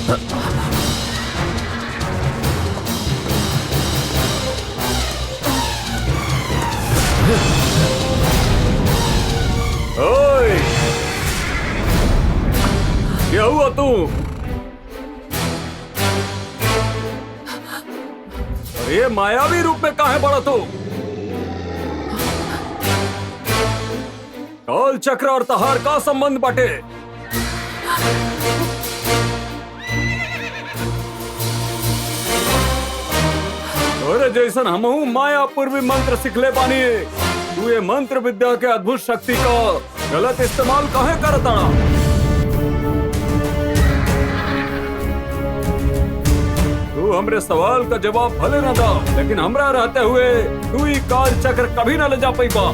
ओए, क्या हुआ तू? ये मायावी रूप में काहे पड़ा तू? काल चक्र और तहार का संबंध बाटे? अरे जैसन हमहू माया पूर्वी मंत्र सिखले बानी, तू ये मंत्र विद्या के अद्भुत शक्ति का गलत इस्तेमाल काहे करता? तू हमरे सवाल का जवाब भले न दा, लेकिन हमरा रहते हुए तू ही काल चक्र कभी न ले जा पाईबा।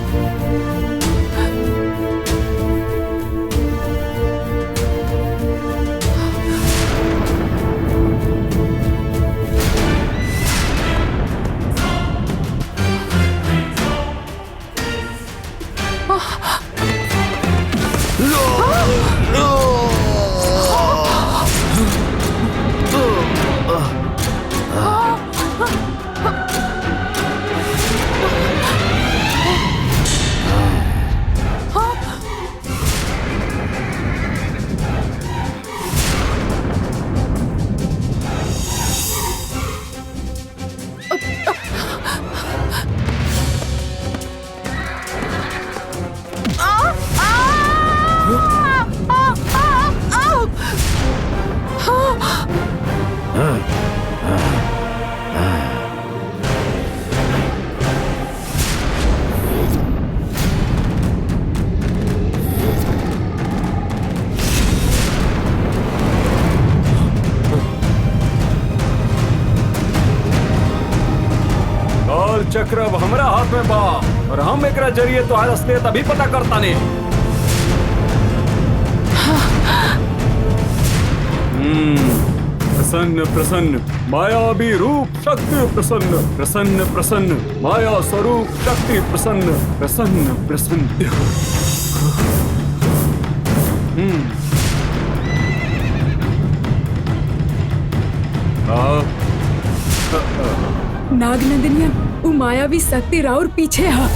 चक्र अब हमरा हाथ में बा और हम एकरा जरिए तो असलियत अभी पता करता ने। प्रसन्न प्रसन्न मायावी रूप शक्ति प्रसन्न प्रसन्न प्रसन्न माया स्वरूप शक्ति प्रसन्न प्रसन्न प्रसन्न। नागनंदनिया उ मायावी शक्ति राउर पीछे है।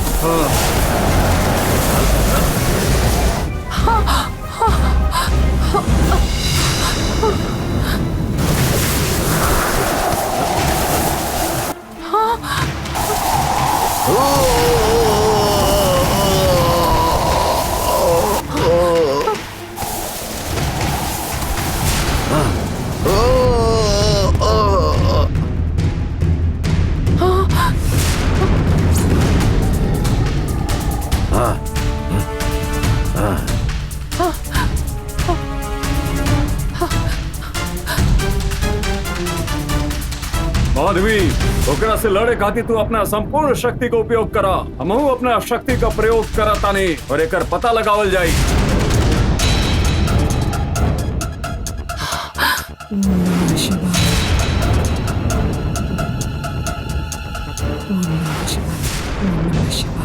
माधवी, ओकरा से लड़े खातिर तू अपना संपूर्ण शक्ति का उपयोग करा। हमहू अपना शक्ति का प्रयोग करा तानी और एकर पता लगावल जाई। ओम नमः शिवाय। ओम नमः शिवाय। ओम नमः शिवाय।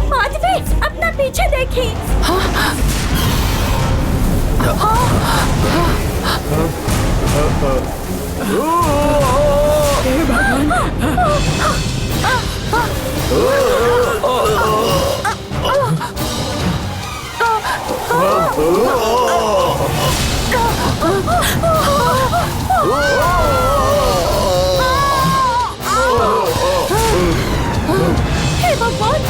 माधवी, अपना पीछे देखी। हे भगवान। हे भगवान,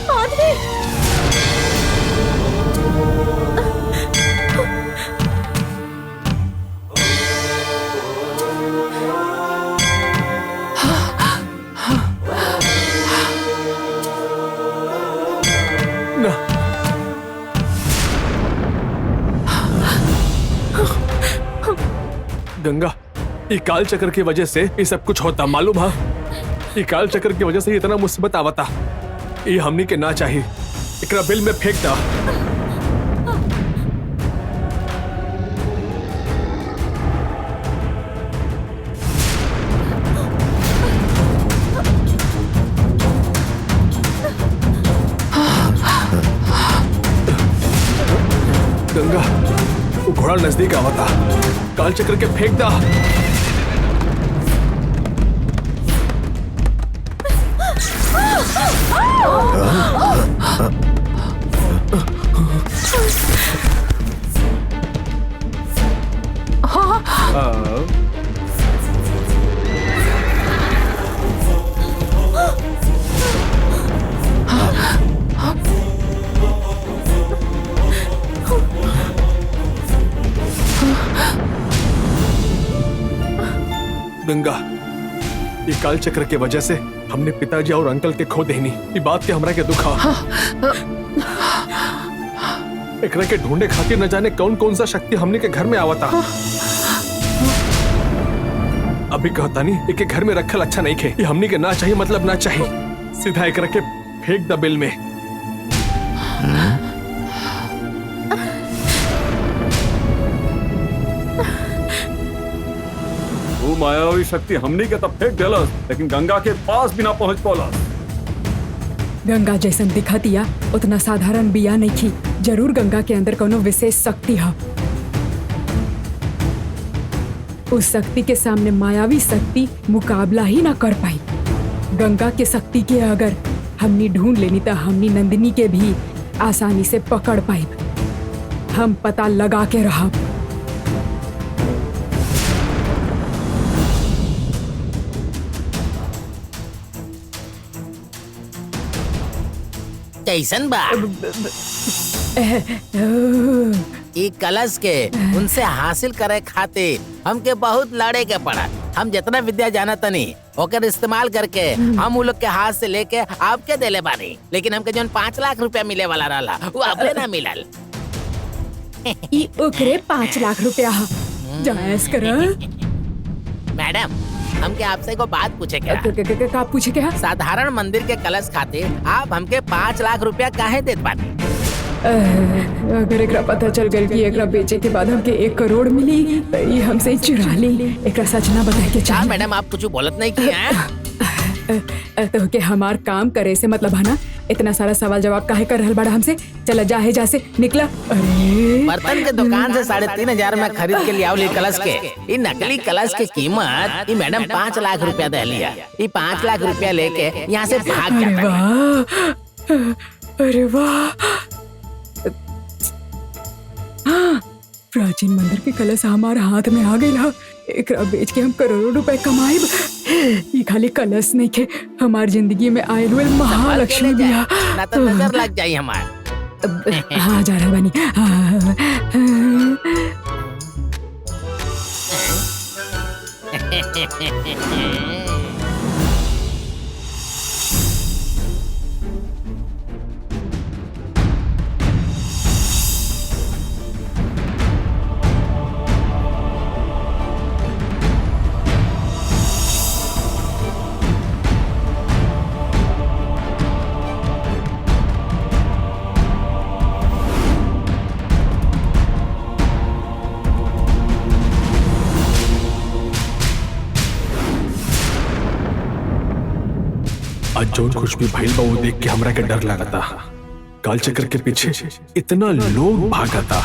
माधवी! ना गंगा, ये काल चक्र की वजह से ये सब कुछ होता मालूम है। ये काल चक्र की वजह से इतना मुसीबत आवता। ये हमनी के ना चाहिए। एकरा बिल में फेंक दा। गंगा, वो घोड़ा नजदीक आवता। काल चक्र के फेंक दा। गंगा, ये काल चक्र के वजह से हमने पिताजी और अंकल के खो देनी। ये बात के हमरा के दुखा। एकरा के ढूंढे खातिर न जाने कौन कौन सा शक्ति हमने के घर में आवता। अभी कहता नहीं एक घर में रखल अच्छा नहीं खे। ये हमने के ना चाहिए मतलब ना चाहिए। सीधा एकरा के फेंक द बिल में। वो मायावी शक्ति हमनी के तब फेंक देलस, लेकिन गंगा के पास भी ना पहुंच पौलस। गंगा जैसन दिखतिया उतना साधारण बिया नहीं थी। जरूर गंगा के अंदर कोनो विशेष शक्ति है। उस शक्ति के सामने मायावी शक्ति मुकाबला ही ना कर पाई। गंगा के शक्ति के अगर हमनी ढूंढ लेनी तो हमनी नंदिनी के भी आसानी से पकड़ पाई। हम पता लगा के रहा। कैसन बा ई कलश के उनसे हासिल करे खातिर हमके बहुत लड़े के पड़ा। हम जितना विद्या जाना तनी ओकर इस्तेमाल करके हम उन लोग के हाथ से लेके आपके देले बानी, लेकिन हमके जौन 5 लाख रुपया मिले वाला रहा वो अबे ना मिलल। ई ओकरे 5 लाख रुपया जायज कर। मैडम, हमके आपसे को बात पूछे क्या? का पूछे क्या? साधारण मंदिर के कलश खातिर आप हमके 5 लाख रुपया काहे देत बानी? अगर एकरा पता चल गई कि एकरा बेचे के बाद हमके 1 करोड़ मिली तो ये हमसे चुरा ली। एकरा सच ना बताए के हाँ चाहिए। मैडम, आप कुछ बोलत नहीं किया। तो के हमार काम करे से मतलब है ना। इतना सारा सवाल जवाब काहे कर रहल बड़ा हमसे? चला जा है जा से निकला। अरे बर्तन के दुकान से 3,500 में खरीद के लिया कलश के। ये नकली कलश की कीमत ये मैडम 5 लाख रुपया दे लिया। ये 5 लाख रुपया लेके यहाँ से भाग अरे जाता है। वाह, अरे वाह। हाँ, प्राचीन मंदिर के कलश हमारे हाथ में आ गई। एकरा बेच के हम करोड़ों रुपए कमाए। ये खाली कलश नहीं खे, हमार जिंदगी में आए हुए महालक्ष्मी भी है। ना तो नजर लग जाये हमार। हाँ जा रहा बनी। आज जो कुछ भी भइल बा वो देख के हमरा के डर लगता। काल चक्र के पीछे इतना लोग भागता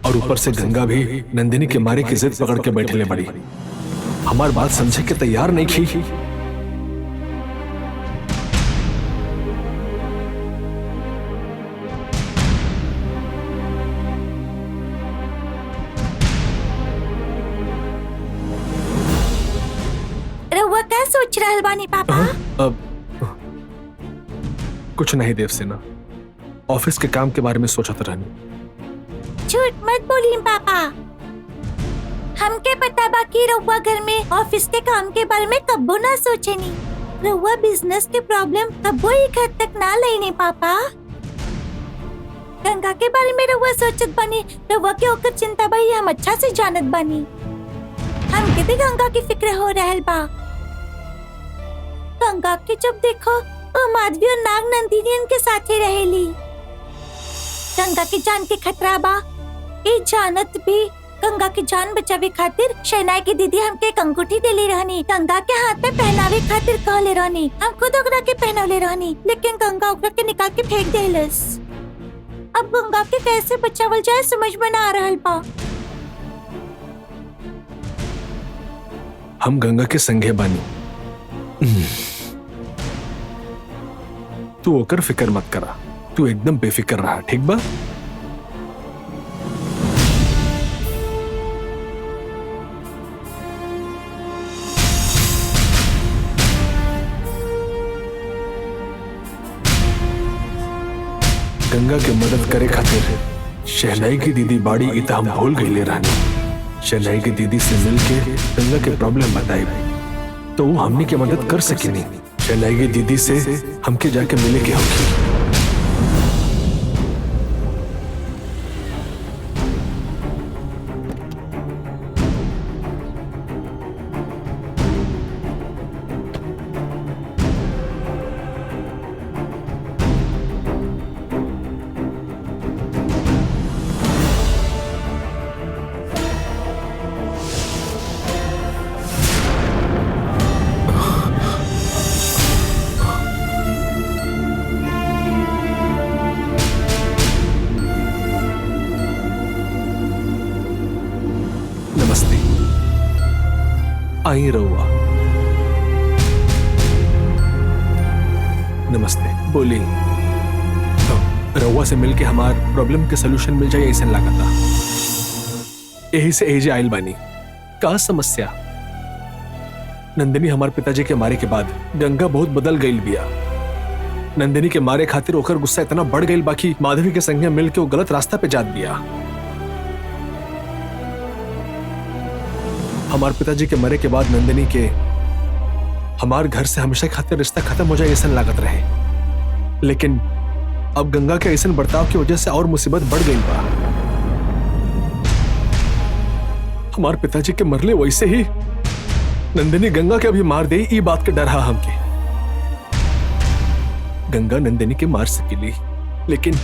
और ऊपर से गंगा भी नंदिनी के मारे की जिद पकड़ के बैठे ले बड़ी। हमार बात समझे के तैयार नहीं की। रहल बानी पापा? अब कुछ नहीं देवसेना, ऑफिस के काम के बारे में सोचत रहनी। झूठ मत बोली पापा। हमके पता बा कि रउआ घर में ऑफिस के काम के बारे में कब्बो ना सोचेनी। रउआ बिजनेस के प्रॉब्लम कब्बो एक हद तक ना लेनी पापा। गंगा के बारे में रउआ सोचत बानी, रउआ के ओकर चिंता बा हम अच्छा से जानत बानी। हमके भी गंगा की फिक्र हो रहल बा। गंगा के जब देखो वो माधवी और नाग नंदिनी के साथ ही रहेली। गंगा की जान के खतरा बा, ये जानत भी गंगा की जान बचावे खातिर शहनाई की दीदी हमके एक अंगूठी देली रहनी। गंगा के हाथ में पहनावे खातिर कहले रहनी। हम खुद ओकरा के पहनवले रहनी, लेकिन गंगा ओकरा के निकाल के फेंक देलस। अब गंगा के कैसे बचावल जाए समझ में ना आ रहल बा। हम गंगा के संगे बानी। तू ओकर फिक्र मत करा, तू एकदम बेफिक्र रहा, ठीक बा? गंगा के मदद करे खातिर शहनाई की दीदी बाड़ी इता हम भूल गईले रहनी। शहनाई की दीदी से मिलके गंगा के प्रॉब्लम बताई तो वो हमने की मदद कर सके नहीं। शहनाई की दीदी से हमके जाके मिले के होगी। नमस्ते, आई रउआ। नमस्ते, बोली। रउआ से मिलके हमार प्रॉब्लम के सोल्यूशन मिल जाए ऐसा लगा था। यही से एजे आइल बानी। का समस्या? नंदिनी हमारे पिताजी के मारे के बाद गंगा बहुत बदल गईल बिया। नंदिनी के मारे खातिर ओकर गुस्सा इतना बढ़ गईल बाकी माधवी के संगे मिलके वो गलत रास्ता पे जात बिया। हमारे पिताजी के मरे के बाद नंदिनी के हमारे घर से हमेशा खातिर रिश्ता खत्म हो जाए ऐसा लागत रहे, लेकिन अब गंगा के ऐसा बर्ताव की वजह से और मुसीबत बढ़ गई बा। हमारे पिताजी के मरले वैसे ही नंदिनी गंगा के अभी मार दे, ये बात के डर हा हमके। गंगा नंदिनी के मार सकेली, लेकिन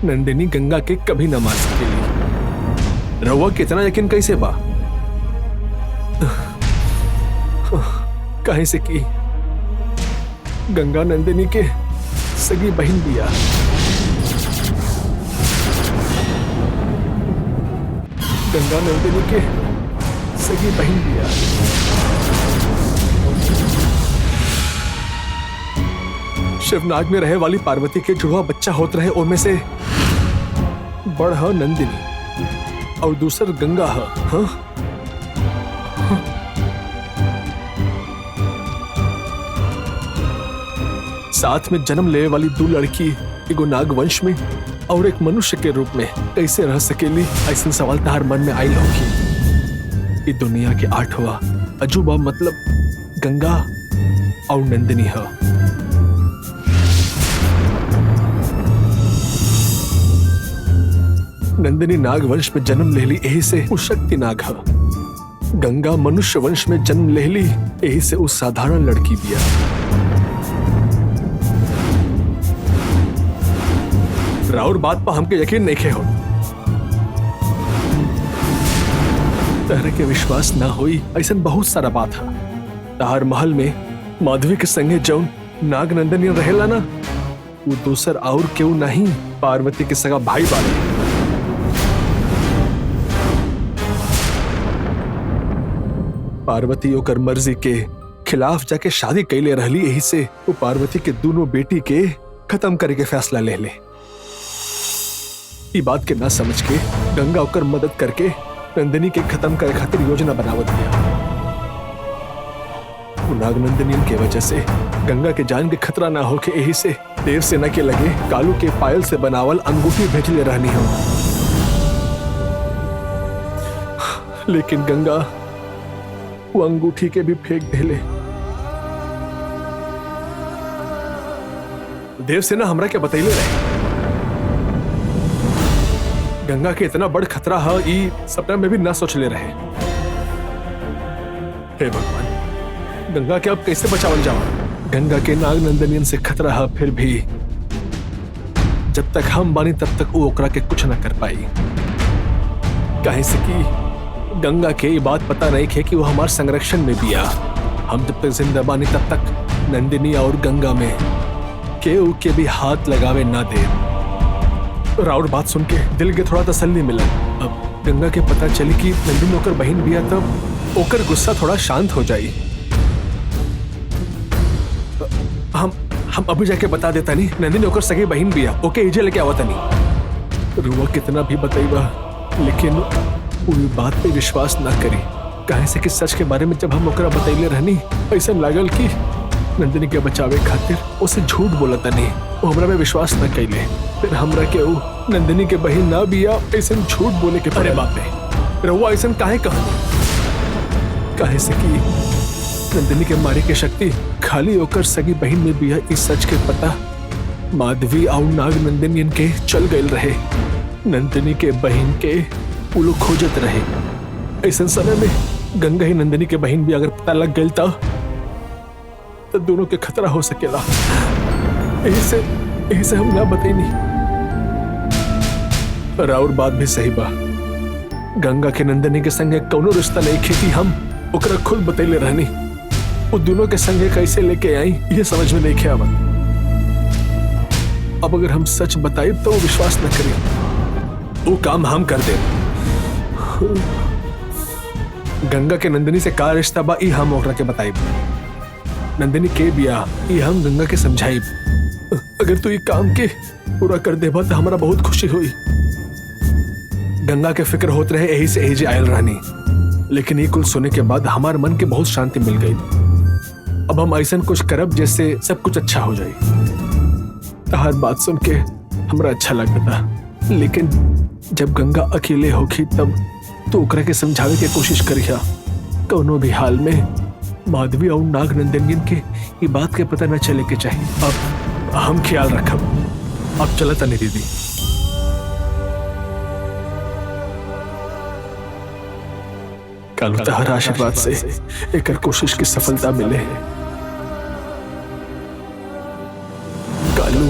नंदिनी गंगा के कभी ना मार सकेली। रउआ कितना यकीन कैसे बा? कहे से कि गंगा नंदिनी के सगी बहन बिया। गंगा नंदिनी के सगी बहन बिया। शिवनाग में रहे वाली पार्वती के जुड़वा बच्चा होत रहे, उनमें से बड़ ह नंदिनी और दूसर गंगा ह। हाँ? साथ में जन्म लेने वाली दो लड़की एगो नागवंश में और एक मनुष्य के रूप में कैसे रह सकेली, ऐसा सवाल तहार मन में आयल होगी। ये दुनिया के 8वां अजूबा मतलब गंगा और नंदिनी है। नंदिनी नागवंश में जन्म लेली, यही से वो शक्ति नाग है। गंगा मनुष्य वंश में जन्म लेली, यही से उस साधारण लड़की बिया। राउर बात पर हमके यकीन नहीं खे हो। तरह के विश्वास ना हुई ऐसा बहुत सारा बात है। तहार महल में माधवी के संगे जौन नाग नंदनी रहेला ना, वो दूसर और क्यों नहीं पार्वती के सगा भाई बाले। पार्वती ओकर मर्जी के खिलाफ जाके शादी कैले रहली, यही से वो पार्वती के दोनों बेटी के खत्म करे के फैसला ले ले। ई बात के ना समझ के गंगा ओकर मदद करके नंदिनी के खत्म करे खातिर योजना बनावत दिया। वो नागनंदनियन के वजह से गंगा के जान के खतरा ना हो के यही से देवसेना के लगे कालू के पायल से बनावल अंगूठी भेजले रहनी हम। लेकिन गंगा वो अंगूठी के भी फेंक देले। देवसेना हमरा के बतैले रहे गंगा के इतना बड़ खतरा है ई सपना में भी ना सोचले रहे। हे भगवान, गंगा के अब कैसे बचावल जाओ? गंगा के नागनंदनियन से खतरा है, फिर भी जब तक हम बानी तब तक वो ओकरा के कुछ ना कर पाई। काहे से कि गंगा के ये बात पता नहीं है कि वो हमारे संरक्षण में भी आ। हम जब तक जिंदा बानी तब तक नंदिनी और गंगा में केहू के भी हाथ लगावे ना दे। राउर बात सुन के दिल के थोड़ा तसल्ली मिला। अब गंगा के पता चली कि नंदिनी ओकर बहन भी आ तब ओकर गुस्सा थोड़ा शांत हो जाई। हम अभी जाके बता देता नहीं नंदिनी ओकर सगी बहन भी आ। ओके इजे लेके आवता नहीं। रुआ कितना भी बताइबा लेकिन पूरी बात पे विश्वास ना करी। काहे से कि सच के बारे में जब हम ओकरा बतैले रहनी ऐसा लागल कि नंदिनी के बचावे खातिर उसे झूठ बोलता नहीं। वो हमरा में विश्वास न कैले। फिर हमरा के ऊ नंदिनी के बहन ना भी आ ऐसा झूठ बोले के परे बाप रे। रहुआ ऐसा काहे कहनी? काहे से कि नंदिनी के मारे के शक्ति खाली ओकर सगी बहन में भी है। इस सच के पता माधवी और नागनंदनियन के चल गए रहे। नंदिनी के बहन के वो लोग खोजत रहे। ऐसे समय में गंगा ही नंदिनी के बहन भी अगर पता लग गई तो दोनों के खतरा हो सकेला। यही से हम ना बताइनी। राउर बात भी सही बा। गंगा के नंदिनी के संगे कौनो रिश्ता नहीं खेती हम ओकरा खुद बतैले रहनी। वो दोनों के संगे कैसे लेके आई ये समझ में नहीं खे आवत। अब अगर हम सच बताए तो वो विश्वास न करे। वो काम हम कर दे। गंगा के नंदिनी से का रिश्ता बा ई हम ओकरा के बताई। नंदिनी के बिया ई हम गंगा के समझाई। अगर तू ये काम के पूरा कर देबा तो हमारा बहुत खुशी हुई। गंगा के फिक्र होत रहे यही से एजे आयल रहनी। लेकिन ये कुल सुने के बाद हमारे मन के बहुत शांति मिल गई। अब हम ऐसा कुछ करब जैसे सब कुछ अच्छा हो जाए। हर बात सुन के हमरा अच्छा लगता। लेकिन जब गंगा अकेले होगी तब तो ओकरा के समझावे के कोशिश करिया। कौनो भी हाल में माधवी और नागनंदनियन के ये बात के पता न चले के चाहिए। अब हम ख्याल रखब। अब चलता नहीं दीदी। कालू तहर आशीर्वाद से एक कोशिश की सफलता मिले। कालू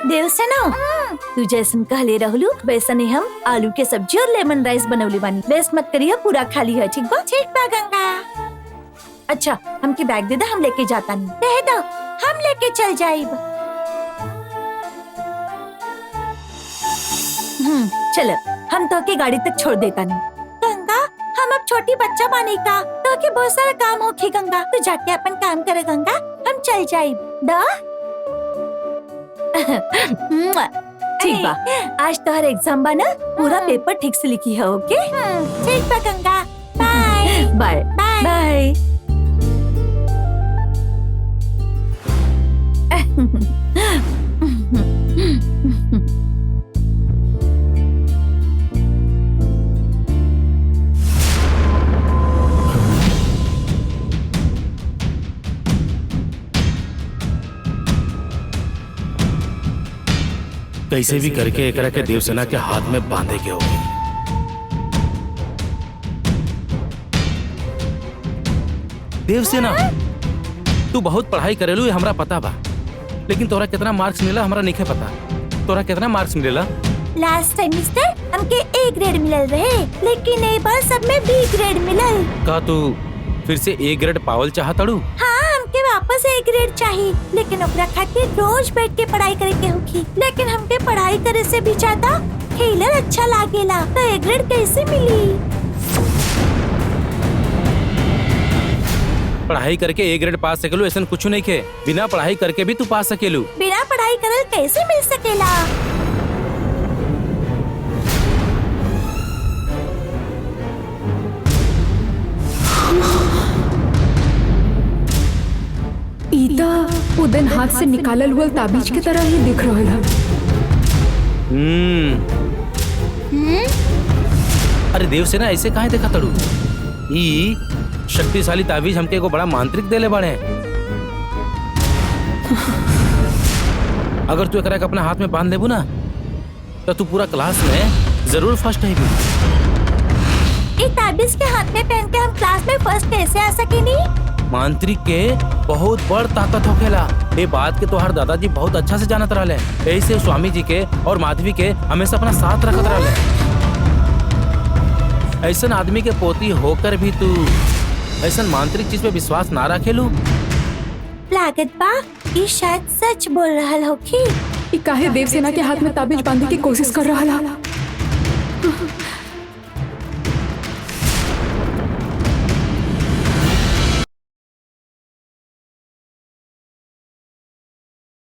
देवसेना, तू जैसन कहले रहलू वैसन ही हम आलू के सब्जी और लेमन राइस बनवली बानी। वेस्ट मत करिए, पूरा खाली है। ठीक बा? ठीक बा गंगा। अच्छा हमके बैग दे दे, हम लेके जाता नहीं। दे दो, हम लेके चल जाइब। चलो हम तो के गाड़ी तक छोड़ देता नहीं। गंगा हम अब छोटी बच्चा बानी का तो के बहुत सारा काम होखे। गंगा तू जाके अपन काम करे। गंगा हम चल जाइब। दा ठीक बा। आज तो हर एग्जाम बा ना, पूरा पेपर ठीक से लिखी है। ओके ठीक बा गंगा। By by by. कैसे भी करके एकरा के देवसेना के हाथ में बांधे के होगी। देवसेना, तू बहुत पढ़ाई करेलू, हमरा पता बा। लेकिन तोरा कितना मार्क्स मिला हमरा नहीं पता। तोरा कितना मार्क्स मिलेला? लास्ट सेमेस्टर हमके A ग्रेड मिलल रहे, लेकिन ए बार सब में B ग्रेड मिलल। का तू फिर से A ग्रेड पावल चाहताड़ू? हाँ हमके वापस ए ग्रेड चाहिए, लेकिन ओकरा खातिर रोज बैठ के पढ़ाई करे के होगी। लेकिन हमके पढ़ाई करे से भी ज्यादा खेलर अच्छा लागेला, तो ए ग्रेड कैसे मिली? पढ़ाई करके ए ग्रेड पास सकेलू ऐसा कुछ नहीं के, बिना पढ़ाई करके भी तू पास सकेलू। बिना पढ़ाई करल कैसे मिल सकेला? ईता वो दिन हाथ से निकालल हुआ ताबीज की तरह ही दिख रहा है। अरे देवसेना ऐसे काहे देखा तड़ू? ई शक्तिशाली ताबीज हमके एगो बड़ा मांत्रिक देले बड़े। अगर तू एकरा के अपना हाथ में बांध लेबू ना तो तू पूरा क्लास में जरूर फर्स्ट है। ये ताबीज के हाथ में पहन के हम क्लास में फर्स्ट कैसे आ सकेनी? मांत्रिक के बहुत बड़ ताकत होखेला। ये बात के तोहार दादाजी बहुत अच्छा से जानत रहले, ऐसे स्वामी जी के और माधवी के हमेशा अपना साथ रखत रहले। ऐसन आदमी के पोती होकर भी तू ऐसन मांत्रिक चीज पे विश्वास ना रखेलू। लागत बा ये शायद सच बोल रहा होगी। ई काहे देवसेना के हाथ में ताबीज बांधने की कोशिश कर रहा है।